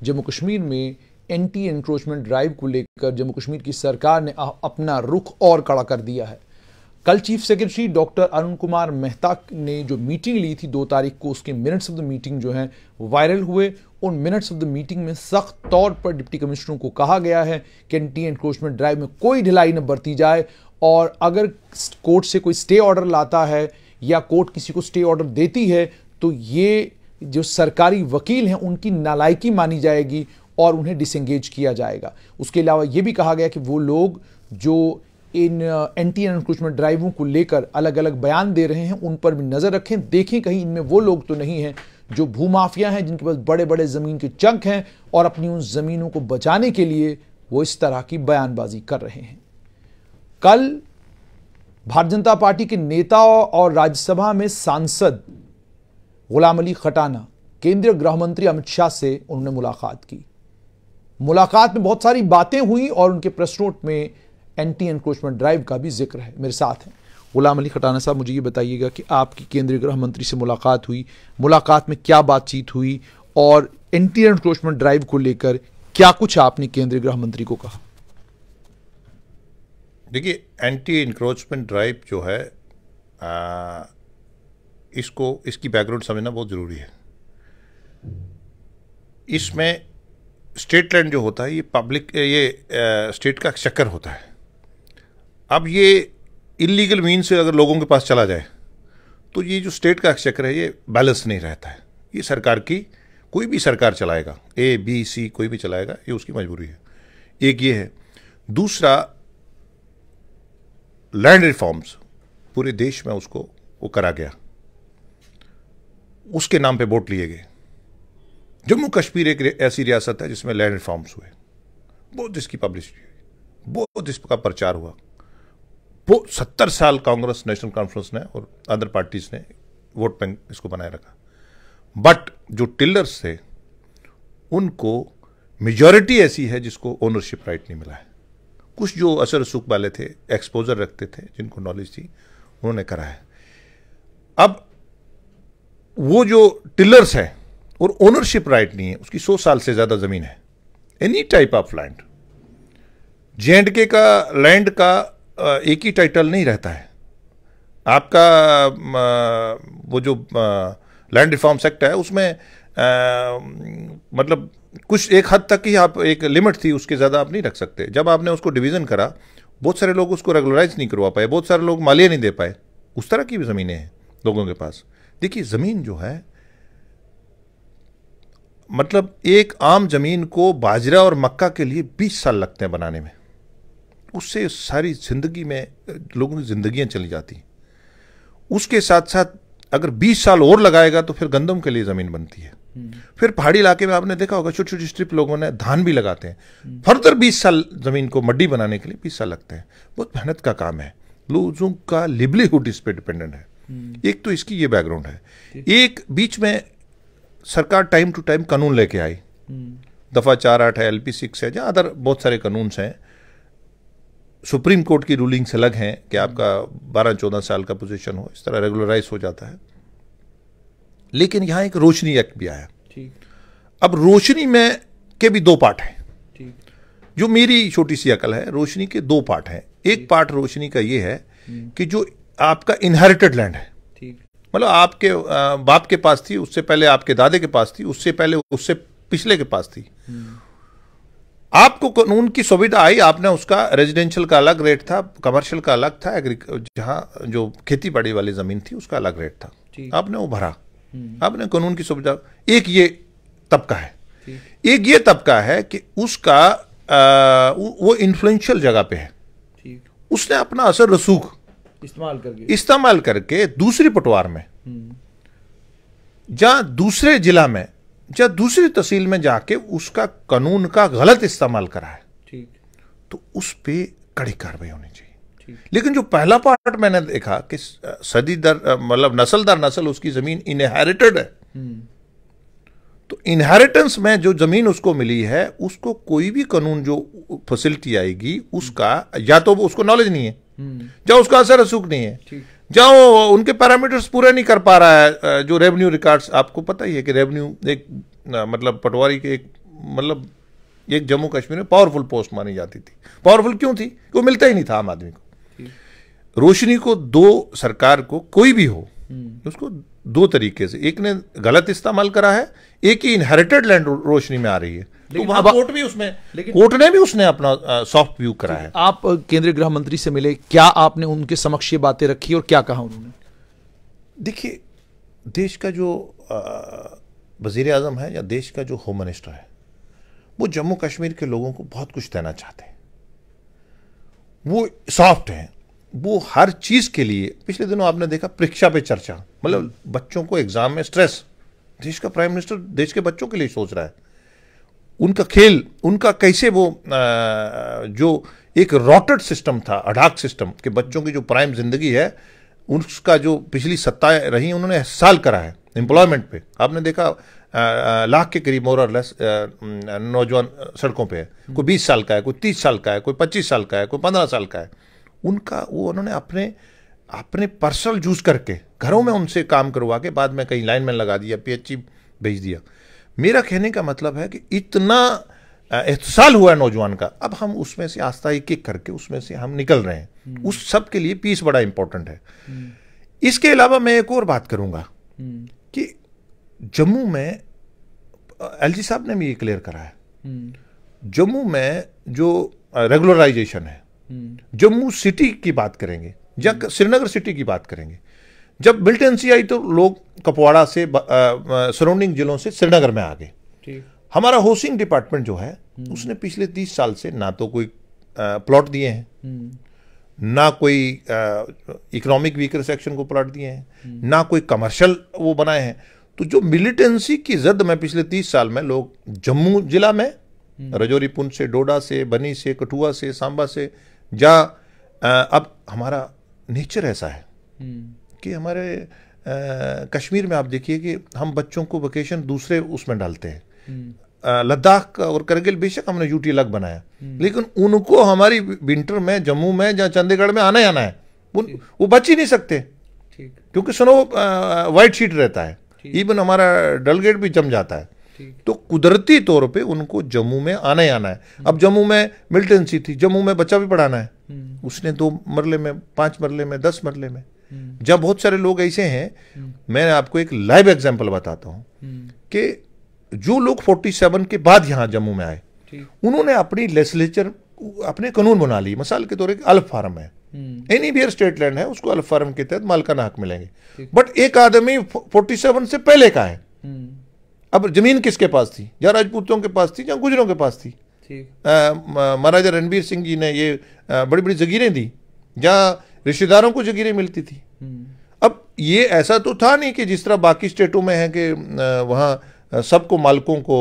जम्मू कश्मीर में anti encroachment drive को लेकर जम्मू कश्मीर की सरकार ने अपना रुख और कड़ा कर दिया है। कल chief secretary doctor Arun Kumar Mehta ने जो मीटिंग ली थी 2 तारीख को, उसके मिनट्स ऑफ द मीटिंग जो हैं वायरल हुए। उन मिनट्स ऑफ द मीटिंग में सख्त तौर पर डिप्टी कमिश्नरों को कहा गया है कि एंटी एनक्रोचमेंट ड्राइव में कोई ढिलाई न बरती जाए, और अगर कोर्ट से कोई स्टे ऑर्डर लाता है या कोर्ट किसी को स्टे ऑर्डर देती है तो ये जो सरकारी वकील हैं उनकी नालायकी मानी जाएगी और उन्हें डिसएंगेज किया जाएगा। उसके अलावा ये भी कहा गया कि वो लोग जो इन एंटी एनक्रोचमेंट ड्राइवों को लेकर अलग अलग बयान दे रहे हैं उन पर भी नजर रखें, देखें कहीं इनमें वो लोग तो नहीं हैं जो भूमाफिया हैं, जिनके पास बड़े बड़े जमीन के चंक हैं और अपनी उन जमीनों को बचाने के लिए वो इस तरह की बयानबाजी कर रहे हैं। कल भारतीय जनता पार्टी के नेता और राज्यसभा में सांसद गुलाम अली खटाना केंद्रीय गृह मंत्री अमित शाह से उन्होंने मुलाकात की। मुलाकात में बहुत सारी बातें हुई और उनके प्रेस नोट में एंटी एनक्रोचमेंट ड्राइव का भी जिक्र है। मेरे साथ हैं गुलाम अली खटाना साहब। मुझे ये बताइएगा कि आपकी केंद्रीय गृह मंत्री से मुलाकात हुई, मुलाकात में क्या बातचीत हुई और एंटी एनक्रोचमेंट ड्राइव को लेकर क्या कुछ आपने केंद्रीय गृह मंत्री को कहा? देखिए, एंटी एनक्रोचमेंट ड्राइव जो है इसकी बैकग्राउंड समझना बहुत ज़रूरी है। इसमें स्टेट लैंड जो होता है ये स्टेट का एक्सचेकर होता है। अब ये इलीगल मीन से अगर लोगों के पास चला जाए तो ये जो स्टेट का एक्सचेकर है ये बैलेंस नहीं रहता है। ये सरकार की, कोई भी सरकार चलाएगा, A, B, C कोई भी चलाएगा, ये उसकी मजबूरी है। एक ये है। दूसरा, लैंड रिफॉर्म्स पूरे देश में उसको वो करा गया, उसके नाम पे वोट लिए गए। जम्मू कश्मीर एक ऐसी रियासत है जिसमें लैंड रिफॉर्म्स हुए, बहुत इसकी पब्लिसिटी हुई, बहुत इसका प्रचार हुआ। वो 70 साल कांग्रेस, नेशनल कॉन्फ्रेंस ने और अदर पार्टीज ने वोट बैंक इसको बनाए रखा। बट जो टिलर्स थे उनको मेजॉरिटी ऐसी है जिसको ओनरशिप राइट नहीं मिला है। कुछ जो असर सुख वाले थे, एक्सपोजर रखते थे, जिनको नॉलेज थी, उन्होंने करा है। अब वो जो टिलर्स है और ओनरशिप राइट नहीं है, उसकी 100 साल से ज्यादा जमीन है, any type of land. J&K का लैंड का एक ही टाइटल नहीं रहता है। आपका वो जो लैंड रिफॉर्म्स एक्ट है उसमें मतलब कुछ एक हद तक ही आप, एक लिमिट थी, उसके ज़्यादा आप नहीं रख सकते। जब आपने उसको डिवीज़न करा, बहुत सारे लोग उसको रेगुलराइज नहीं करवा पाए, बहुत सारे लोग मालिया नहीं दे पाए। उस तरह की भी ज़मीनें हैं लोगों के पास। देखिए, ज़मीन जो है, मतलब एक आम ज़मीन को बाजरा और मक्का के लिए 20 साल लगते हैं बनाने में, उससे सारी ज़िंदगी में लोगों की ज़िंदगियाँ चली जाती हैं। उसके साथ साथ अगर 20 साल और लगाएगा तो फिर गंदम के लिए ज़मीन बनती है। फिर पहाड़ी इलाके में आपने देखा होगा, छोटी छोटी स्ट्रिप लोगों ने धान भी लगाते हैं। फर्दर 20 साल ज़मीन को मड्डी बनाने के लिए 20 साल लगते हैं। बहुत मेहनत का काम है, लोगों का लिवलीहुड इस पर डिपेंडेंट है। एक तो इसकी ये बैकग्राउंड है। एक बीच में सरकार टाइम टू टाइम कानून लेके आई, दफा 4(8) है, LP 6 है, जहाँ अदर बहुत सारे कानून हैं। सुप्रीम कोर्ट की रूलिंग्स अलग हैं कि आपका 12-14 साल का पोजीशन हो, इस तरह रेगुलराइज हो जाता है। लेकिन यहाँ एक रोशनी एक्ट भी आया। अब रोशनी में के भी 2 पार्ट हैं। जो मेरी छोटी सी अकल है, रोशनी के 2 पार्ट हैं। एक पार्ट रोशनी का ये है कि जो आपका इनहेरिटेड लैंड है, मतलब आपके बाप के पास थी, उससे पहले आपके दादे के पास थी, उससे पहले उससे पिछले के पास थी, आपको कानून की सुविधा आई, आपने उसका रेजिडेंशियल का अलग रेट था, कमर्शियल का अलग था, जहां जो खेती बाड़ी वाली जमीन थी उसका अलग रेट था, आपने वो भरा, आपने कानून की सुविधा। एक ये तबका है। एक ये तबका है कि उसका वो इन्फ्लुएंशियल जगह पे है, उसने अपना असर रसूख इस्तेमाल करके दूसरी पटवार में, जहां दूसरे जिला में, या दूसरी तहसील में जाके उसका कानून का गलत इस्तेमाल करा है, तो उस पे कड़ी कार्रवाई होनी चाहिए। लेकिन जो पहला पार्ट मैंने देखा कि सदी दर मतलब नस्ल दर नस्ल उसकी जमीन इनहेरिटेड है, तो इनहेरिटेंस में जो जमीन उसको मिली है, उसको कोई भी कानून जो फैसिलिटी आएगी उसका, या तो उसको नॉलेज नहीं है, या उसका असर रसूख नहीं है, जहाँ उनके पैरामीटर्स पूरे नहीं कर पा रहा है। जो रेवेन्यू रिकॉर्ड्स, आपको पता ही है कि रेवेन्यू एक मतलब पटवारी के एक मतलब एक जम्मू कश्मीर में पावरफुल पोस्ट मानी जाती थी। पावरफुल क्यों थी? वो मिलता ही नहीं था आम आदमी को। रोशनी को दो, सरकार को कोई भी हो उसको दो तरीके से, एक ने गलत इस्तेमाल करा है, एक ही इनहेरिटेड लैंड रोशनी में आ रही है। तो वहां कोर्ट भी उसमें, कोर्ट ने भी उसने अपना सॉफ्ट व्यू करा है। आप केंद्रीय गृह मंत्री से मिले, क्या आपने उनके समक्ष ये बातें रखी और क्या कहा उन्होंने? देखिए, देश का जो वजीर आजम है या देश का जो होम मिनिस्टर है, वो जम्मू कश्मीर के लोगों को बहुत कुछ देना चाहते हैं। वो सॉफ्ट हैं, वो हर चीज के लिए। पिछले दिनों आपने देखा परीक्षा पे चर्चा, मतलब बच्चों को एग्जाम में स्ट्रेस, देश का प्राइम मिनिस्टर देश के बच्चों के लिए सोच रहा है। उनका खेल, उनका कैसे वो जो एक रॉटेड सिस्टम था, अडाक सिस्टम के बच्चों की जो प्राइम जिंदगी है, उसका जो पिछली सत्ताएं रही उन्होंने साल करा है एम्प्लॉयमेंट पे। आपने देखा लाख के करीब मोर और लेस नौजवान सड़कों पे है। कोई 20 साल का है, कोई 30 साल का है, कोई 25 साल का है, कोई 15 साल का है। उनका वो उन्होंने अपने पर्सनल जूस करके घरों में उनसे काम करवा के बाद में कहीं लाइन में लगा दिया, पीएचई भेज दिया। मेरा कहने का मतलब है कि इतना एहसास हुआ है नौजवान का, अब हम उसमें से आस्था एक एक करके उसमें से हम निकल रहे हैं। उस सब के लिए पीस बड़ा इंपॉर्टेंट है। इसके अलावा मैं एक और बात करूंगा कि जम्मू में एलजी साहब ने भी ये क्लियर करा है, जम्मू में जो रेगुलराइजेशन है, जम्मू सिटी की बात करेंगे या श्रीनगर सिटी की बात करेंगे। जब मिलिटेंसी आई तो लोग कपवाड़ा से सराउंडिंग जिलों से श्रीनगर में आ गए। हमारा हाउसिंग डिपार्टमेंट जो है उसने पिछले 30 साल से ना तो कोई प्लॉट दिए हैं, ना कोई इकोनॉमिक वीकर सेक्शन को प्लॉट दिए हैं, ना कोई कमर्शियल वो बनाए हैं। तो जो मिलिटेंसी की जद में पिछले 30 साल में लोग जम्मू जिला में रजौरी, पुंछ से, डोडा से, बनी से, कठुआ से, सांबा से अब हमारा नेचर ऐसा है कि हमारे कश्मीर में आप देखिए कि हम बच्चों को वेकेशन दूसरे उसमें डालते हैं। लद्दाख और करगिल बेशक हमने यूटी अलग बनाया, लेकिन उनको हमारी विंटर में जम्मू में या चंडीगढ़ में आना ही आना है। वो बच ही नहीं सकते क्योंकि स्नो वाइट शीट रहता है। इवन हमारा डलगेट भी जम जाता है। तो कुदरती तौर पे उनको जम्मू में आना ही आना है। अब जम्मू में मिलिटेंसी थी, जम्मू में बच्चा भी पढ़ाना है, उसने 2 मरले में, 5 मरले में, 10 मरले में। जब बहुत सारे लोग ऐसे हैं, मैं आपको एक लाइव एग्जांपल बताता हूं कि जो लोग 47 के बाद यहां जम्मू में आए, उन्होंने अपनी लेजिस्लेचर, अपने कानून बना ली। मिसाल के तौर पर अल्फ फार्म है, एनी भी स्टेट लैंड है, उसको अल्फ फार्म के तहत मालिकाना हक मिलेंगे। बट एक आदमी 47 से पहले का है, अब जमीन किसके पास थी? या राजपूतों के पास थी या गुजरों के पास थी। महाराजा रणबीर सिंह जी ने ये बड़ी बड़ी जगीरें दी, या रिश्तेदारों को जगीरें मिलती थी। अब ये ऐसा तो था नहीं कि जिस तरह बाकी स्टेटों में है कि वहाँ सबको मालिकों को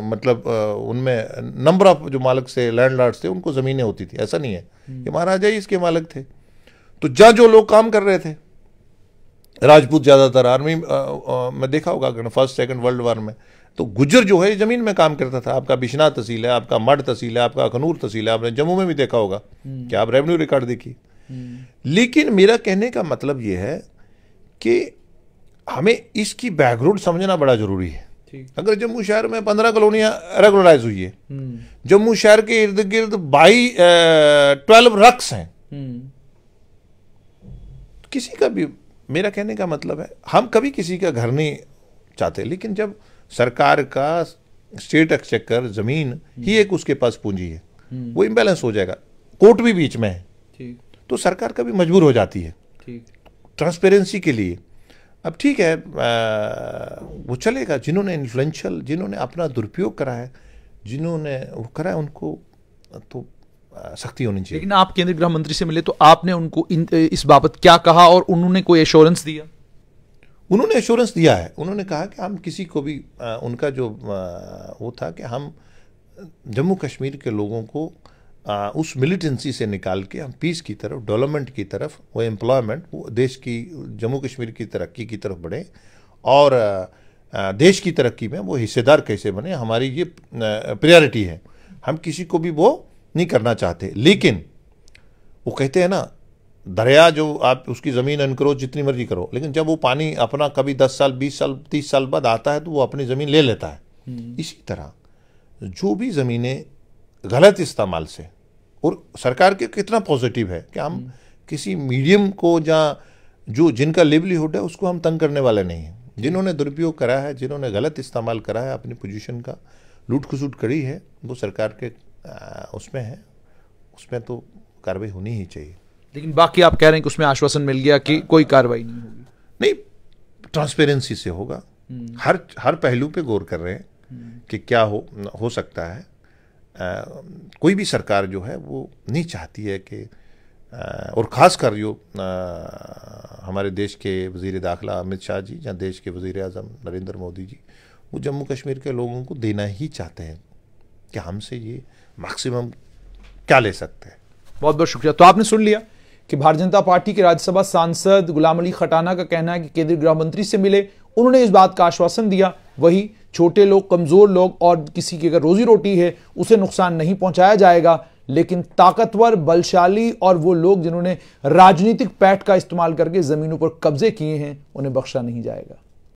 मतलब उनमें नंबर ऑफ जो मालिक से लैंडलॉर्ड्स थे उनको ज़मीनें होती थी। ऐसा नहीं है कि महाराजा ही इसके मालिक थे। तो जहाँ जो लोग काम कर रहे थे, राजपूत ज़्यादातर, आर्मी में देखा होगा फर्स्ट सेकंड वर्ल्ड वॉर में, तो गुज्जर जो है ज़मीन में काम करता था। आपका बिश्नाह तहसील है, आपका मड तहसील है, आपका अखनूर तहसील है, आपने जम्मू में भी देखा होगा कि आप रेवेन्यू रिकॉर्ड देखिए। लेकिन मेरा कहने का मतलब ये है कि हमें इसकी बैकग्राउंड समझना बड़ा जरूरी है। अगर जम्मू शहर में 15 कॉलोनियां रेगुलराइज हुई है, जम्मू शहर के इर्द गिर्द 12 रक्स हैं, किसी का भी, मेरा कहने का मतलब है हम कभी किसी का घर नहीं चाहते, लेकिन जब सरकार का स्टेट एक्सचेकर जमीन ही एक उसके पास पूंजी है, वो इम्बैलेंस हो जाएगा, कोर्ट भी बीच में है, तो सरकार कभी मजबूर हो जाती है ट्रांसपेरेंसी के लिए। अब ठीक है, वो चलेगा। जिन्होंने इन्फ्लुएंशियल, जिन्होंने अपना दुरुपयोग करा है, जिन्होंने वो करा है, उनको तो सख्ती होनी चाहिए। लेकिन आप केंद्रीय गृह मंत्री से मिले तो आपने उनको इस बाबत क्या कहा और उन्होंने कोई एश्योरेंस दिया? उन्होंने एश्योरेंस दिया है। उन्होंने कहा कि हम किसी को भी उनका जो वो था कि हम जम्मू कश्मीर के लोगों को उस मिलिटेंसी से निकाल के हम पीस की तरफ, डेवलपमेंट की तरफ, वो एम्प्लॉयमेंट, वो देश की, जम्मू कश्मीर की तरक्की की तरफ बढ़े और देश की तरक्की में वो हिस्सेदार कैसे बने, हमारी ये प्रायोरिटी है। हम किसी को भी वो नहीं करना चाहते। लेकिन वो कहते हैं ना, दरिया जो आप उसकी ज़मीन अनकरो जितनी मर्जी करो, लेकिन जब वो पानी अपना कभी 10 साल, 20 साल, 30 साल बाद आता है तो वो अपनी ज़मीन ले लेता है। इसी तरह जो भी ज़मीनें गलत इस्तेमाल से, और सरकार के कितना पॉजिटिव है कि हम किसी मीडियम को जो जिनका लिवलीहुड है उसको हम तंग करने वाले नहीं हैं। जिन्होंने दुरुपयोग करा है, जिन्होंने गलत इस्तेमाल करा है, अपनी पोजीशन का लूट खसूट करी है, वो सरकार के उसमें है, उसमें तो कार्रवाई होनी ही चाहिए। लेकिन बाकी आप कह रहे हैं कि उसमें आश्वासन मिल गया कि कोई कार्रवाई नहीं होगी? नहीं, ट्रांसपेरेंसी से होगा। हर पहलू पे गौर कर रहे हैं कि क्या हो सकता है। कोई भी सरकार जो है वो नहीं चाहती है कि और ख़ासकर जो हमारे देश के वज़ीर दाखिला अमित शाह जी या देश के वज़ीर आज़म नरेंद्र मोदी जी, वो जम्मू कश्मीर के लोगों को देना ही चाहते हैं कि हमसे ये मैक्सिमम क्या ले सकते हैं। बहुत बहुत शुक्रिया। तो आपने सुन लिया कि भारतीय जनता पार्टी के राज्यसभा सांसद गुलाम अली खटाना का कहना है कि केंद्रीय गृह मंत्री से मिले, उन्होंने इस बात का आश्वासन दिया, वही छोटे लोग, कमजोर लोग और किसी की अगर रोजी रोटी है उसे नुकसान नहीं पहुंचाया जाएगा, लेकिन ताकतवर, बलशाली और वो लोग जिन्होंने राजनीतिक पैठ का इस्तेमाल करके जमीनों पर कब्जे किए हैं उन्हें बख्शा नहीं जाएगा।